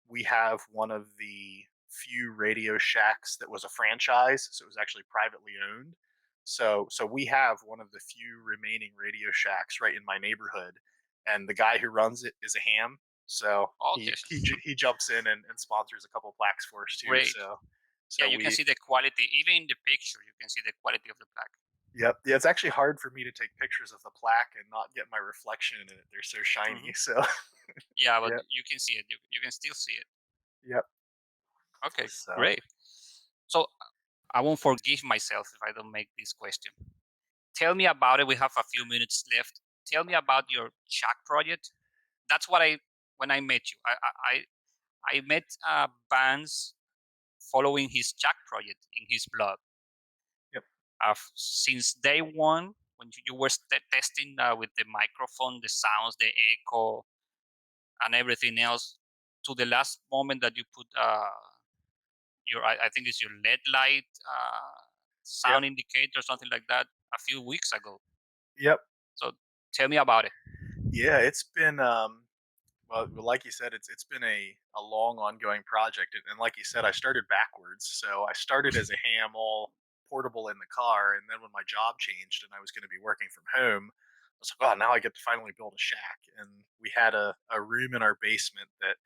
we have one of the few Radio Shacks that was a franchise, so it was actually privately owned. So we have one of the few remaining Radio Shacks right in my neighborhood, and the guy who runs it is a ham. So Okay, he jumps in and sponsors a couple plaques for us too. great. So Yeah, so you can we see the quality, even in the picture. You can see the quality of the plaque. yep, yeah. It's actually hard for me to take pictures of the plaque and not get my reflection in it. They're so shiny. Hmm. So Yeah, but yeah, you can see it. You can still see it. yep. Okay, So great. So I won't forgive myself if I don't make this question. Tell me about it. We have a few minutes left. Tell me about your Shack project. That's what I when I met you. I met Vance following his Shack project in his blog. yep. Since day one, when you were testing with the microphone, the sounds, the echo, and everything else, to the last moment that you put I think it's your LED light Yep. sound indicator, something like that, a few weeks ago. Yep. So tell me about it. Yeah, it's been like you said, it's been a long ongoing project, and like you said, I started backwards. So I started as a ham, all portable in the car, and then when my job changed and I was going to be working from home, I was like, oh, now I get to finally build a shack. And we had a room in our basement that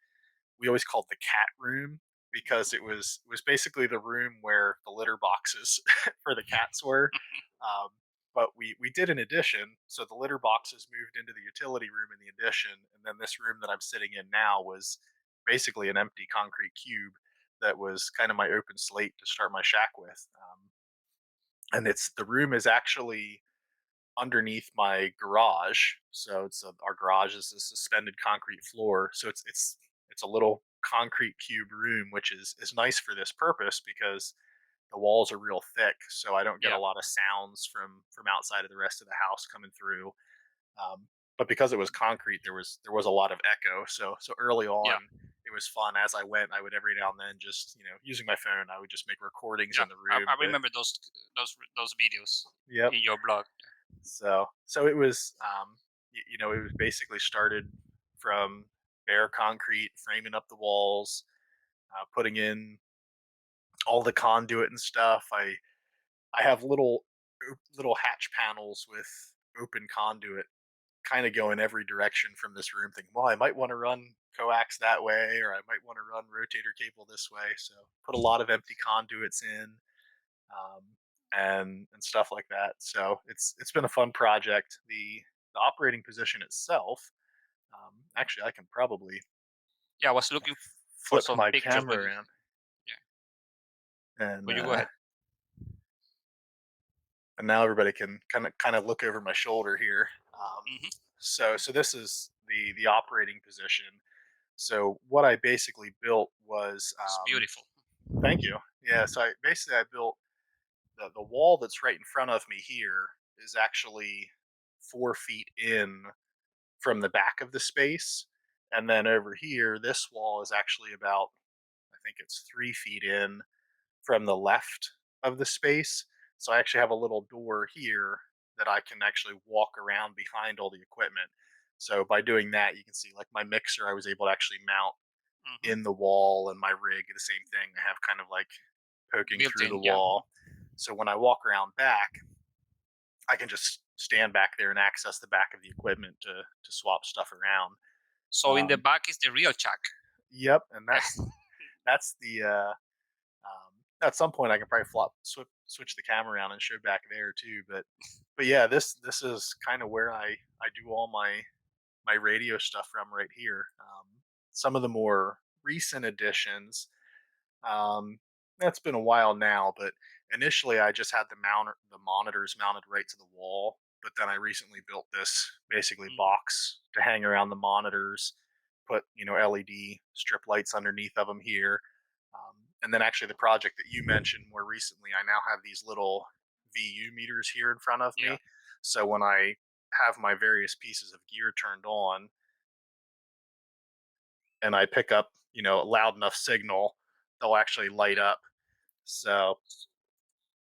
we always called the cat room because it was basically the room where the litter boxes for the cats were. Um, but we did an addition, so the litter boxes moved into the utility room in the addition, and then this room that I'm sitting in now was basically an empty concrete cube that was kind of my open slate to start my shack with. And it's the room is actually underneath my garage. So our garage is a suspended concrete floor. So it's a little concrete cube room, which is nice for this purpose because the walls are real thick, so I don't get a Yeah, lot of sounds from outside of the rest of the house coming through. Um, but because it was concrete, there was a lot of echo. So early yeah, on, it was fun. As I went, I would every now and then just using my phone, I would just make recordings yeah. in the I room. remember those videos Yep. in your blog. So it was it was basically started from bare concrete, framing up the walls, putting in all the conduit and stuff. I have little hatch panels with open conduit kind of go in every direction from this room, thinking, well, I might want to run coax that way, or I might want to run rotator cable this way. So put a lot of empty conduits in, um, and stuff like that. So it's been a fun project. The operating position itself, actually, I can probably Yeah, I was looking for flip some my pictures, but camera around, yeah, and but you go ahead. and now everybody can kind of look over my shoulder here. Hmm. So this is the operating position. So what I basically built was, It's beautiful. thank you. Yeah, so I built the wall that's right in front of me here is actually 4 feet in from the back of the space, and then over here, this wall is actually about, I think it's 3 feet in from the left of the space. So I actually have a little door here that I can actually walk around behind all the equipment. So by doing that, you can see like my mixer, I was able to actually mount Hmm. in the wall, and my rig, the same thing. I have kind of like poking Built through in, the yeah. wall. So when I walk around back, I can just stand back there and access the back of the equipment to swap stuff around. So in the Um, back is the real Chuck. yep, and that's the at some point I can probably switch the camera around and show back there too. But yeah, this is kind of where I do all my radio stuff from right here. Some of the more recent additions, um, that's been a while now, but initially I just had the monitors mounted right to the wall. But then I recently built this basically Mhm. box to hang around the monitors, put LED strip lights underneath of them here, and then actually the project that you mentioned more recently, I now have these little VU meters here in front of Yeah. me. So when I have my various pieces of gear turned on and I pick up, a loud enough signal, they'll actually light up. So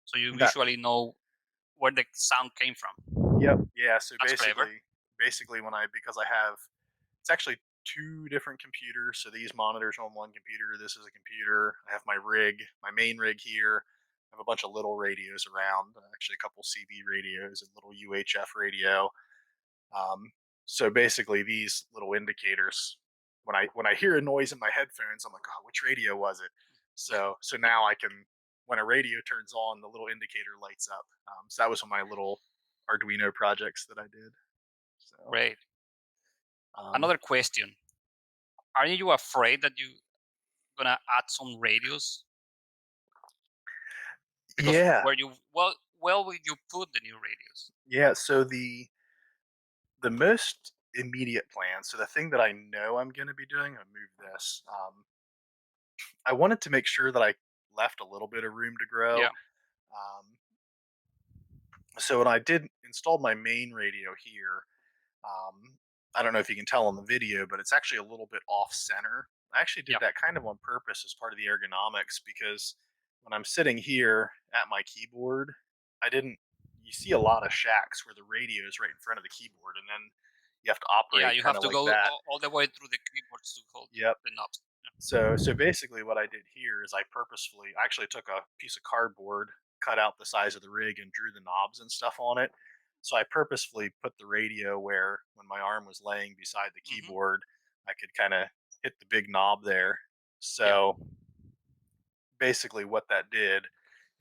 So you that, visually know where the sound came from. yep, yeah. So That's clever. basically when because I have, it's actually two different computers. So these monitors on one computer. This is a computer. I have my rig, my main rig here. I have a bunch of little radios around. Actually, a couple CB radios, a little UHF radio. Um, so basically, these little indicators. When I hear a noise in my headphones, I'm like, oh, which radio was it? So now I can, when a radio turns on, the little indicator lights up. So that was one of my little Arduino projects that I did. So Great. um, Another question. Aren't you afraid that you gonna add some radios? Because yeah, where you well will you put the new radios? yeah. So the most immediate plan. So the thing that I know I'm going to be doing, I move this. I wanted to make sure that I left a little bit of room to grow. Yeah. Um, so when I did installed my main radio here, um, I don't know if you can tell on the video, but it's actually a little bit off center. I actually did Yeah. that kind of on purpose as part of the ergonomics because when I'm sitting here at my keyboard, I didn't. You see a lot of shacks where the radio is right in front of the keyboard, and then you have to Yeah, operate you kind have of to like go that. all the way through the keyboards to hold Yep. the knobs. So basically what I did here is I actually took a piece of cardboard, cut out the size of the rig and drew the knobs and stuff on it. So I purposefully put the radio where when my arm was laying beside the Hmm. keyboard, I could kind of hit the big knob there. Yeah. So basically what that did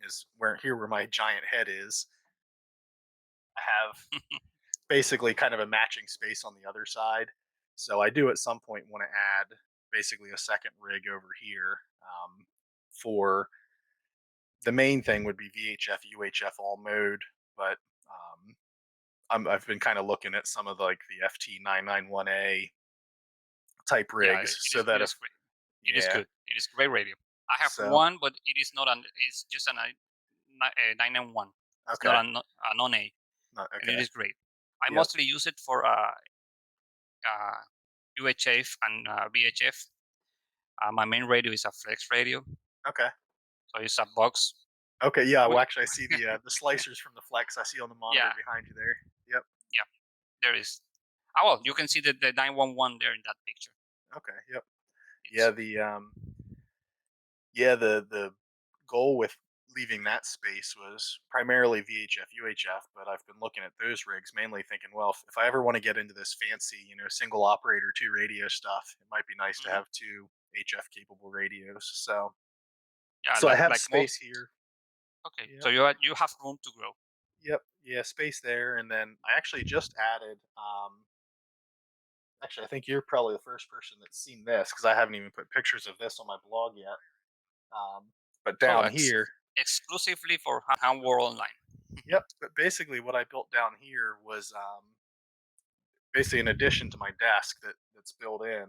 is where my giant head is, I have basically kind of a matching space on the other side. So I do at some point want to add basically a second rig over here, for the main thing would be VHF, UHF all mode, but I've been kind of looking at some of like the FT991A type Yeah, rigs, so it that if is great. It is yeah, good. It is great radio. I have so one, but it is not an. It's just a 991. It's not okay, a non-A, and it okay, is great. I yep, mostly use it for uh, UHF and VHF. My main radio is a flex radio, okay, so it's a box. okay, yeah. Well, Wi- actually, I see the slicers from the Flex. I see on the monitor yeah, behind you there. Yep. yeah, there is. Oh well, you can see the 911 there in that picture. Okay. Yep. Yeah. It's The goal with leaving that space was primarily VHF, UHF, but I've been looking at those rigs mainly thinking, well, if I ever want to get into this fancy, single operator two radio stuff, it might be nice to mhm. have two HF capable radios. So, Yeah, so I have like most. space here. Okay, so Yep. you have room to grow. Yep. Yeah, space there, and then I actually just added. Actually, I think you're probably the first person that's seen this because I haven't even put pictures of this on my blog yet. But So down here, exclusively for Ham World Online. yep. But basically, what I built down here was basically an addition to my desk that's built in.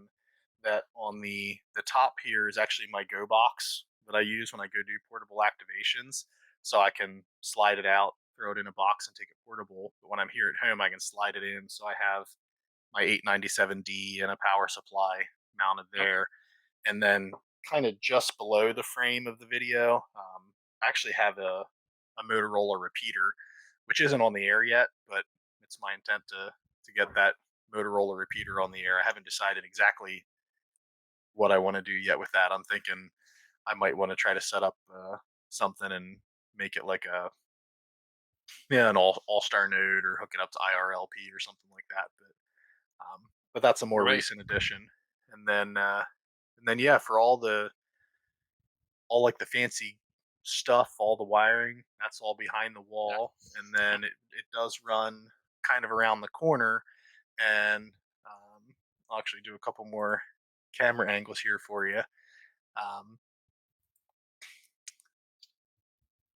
that on the top here is actually my Go box that I use when I go do portable activations. So I can slide it out, throw it in a box, and take it portable. But when I'm here at home, I can slide it in. So I have my 897D and a power supply mounted Okay. there. And then kind of just below the frame of the video, I actually have a Motorola repeater, which isn't on the air yet, but it's my intent to get that Motorola repeater on the air. I haven't decided exactly what I want to do yet with that. I'm thinking I might want to try to set up something and make it like a an all star node or hook it up to IRLP or something like that. But that's a more Great. recent addition. And then yeah, for all like the fancy stuff, all the wiring, that's all behind the Yeah. wall. And then it does run kind of around the corner. And I'll actually do a couple more camera angles here for you. Um,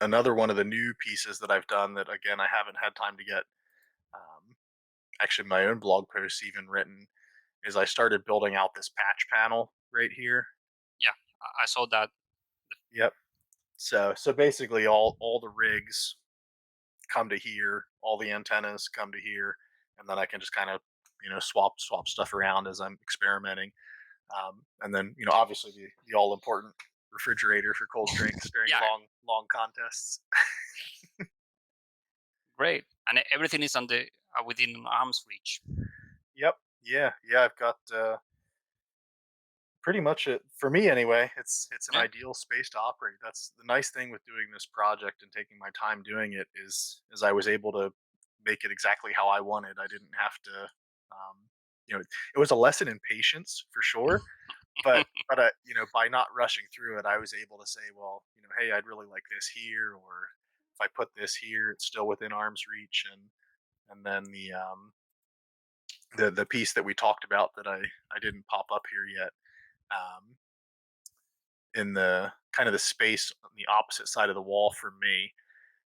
Another one of the new pieces that I've done that again I haven't had time to get um, actually my own blog posts even written is I started building out this patch panel right here. Yeah. I saw that. Yep. So basically all the rigs come to here, all the antennas come to here, and then I can just kind of swap stuff around as I'm experimenting. And then obviously the all important refrigerator for cold drinks during Yeah. long contests. Great. And everything is on the within arm's reach. Yep. Yeah. I've got pretty much it for me anyway. It's an Yeah. ideal space to operate. That's the nice thing with doing this project and taking my time doing it is I was able to make it exactly how I wanted. I didn't have to, it was a lesson in patience for sure. But by not rushing through it, I was able to say, well, hey, I'd really like this here, or if I put this here, it's still within arm's reach, and then the piece that we talked about that I didn't pop up here yet. Um, in the kind of the space on the opposite side of the wall for me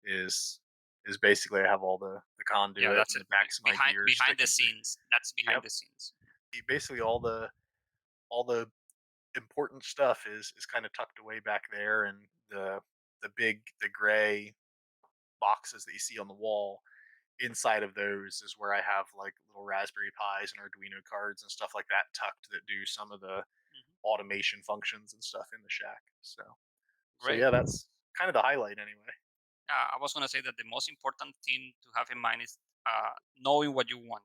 is is basically I have all the Yeah. conduit That's and it. the backs of my gears Behind the sticking through. scenes. That's behind Yep, the scenes. basically all the important stuff is kind of tucked away back there, and the gray boxes that you see on the wall. Inside of those is where I have like little Raspberry Pis and Arduino cards and stuff like that tucked that do some of the Mhm. automation functions and stuff in the shack. So Great. yeah, that's kind of the highlight anyway. I was gonna say that the most important thing to have in mind is knowing what you want.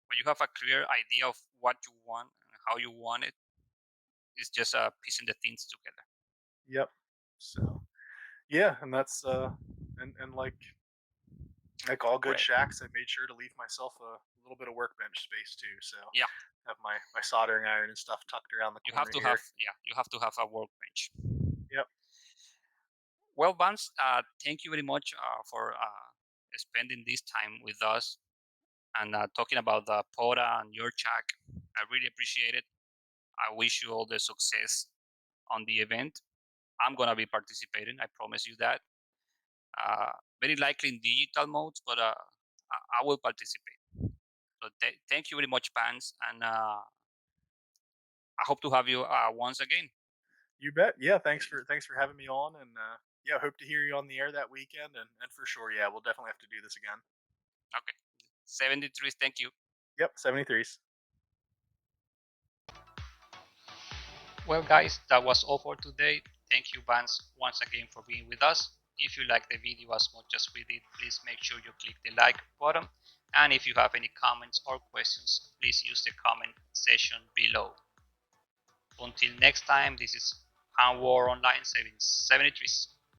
When you have a clear idea of what you want and how you want it, it's just piecing the things together. Yep. So yeah, and that's and like all good Great. shacks, I made sure to leave myself a little bit of workbench space too. So Yeah. have my soldering iron and stuff tucked around the You have corner to have here. you have to have a workbench. Yep. Well, Vance, thank you very much for spending this time with us and talking about the POTA and your track. I really appreciate it. I wish you all the success on the event. I'm gonna be participating. I promise you that. Uh, Very likely in digital modes, but I will participate. So thank you very much, Vance, and I hope to have you once again. You bet. Yeah, thanks for having me on, and yeah, hope to hear you on the air that weekend, and for sure, yeah, we'll definitely have to do this again. Okay. 73. Thank you. Yep, 73s. Well, guys, that was all for today. Thank you, Vance, once again for being with us. If you like the video as much as we did, please make sure you click the like button. And if you have any comments or questions, please use the comment section below. Until next time, this is Hamworldonline 73.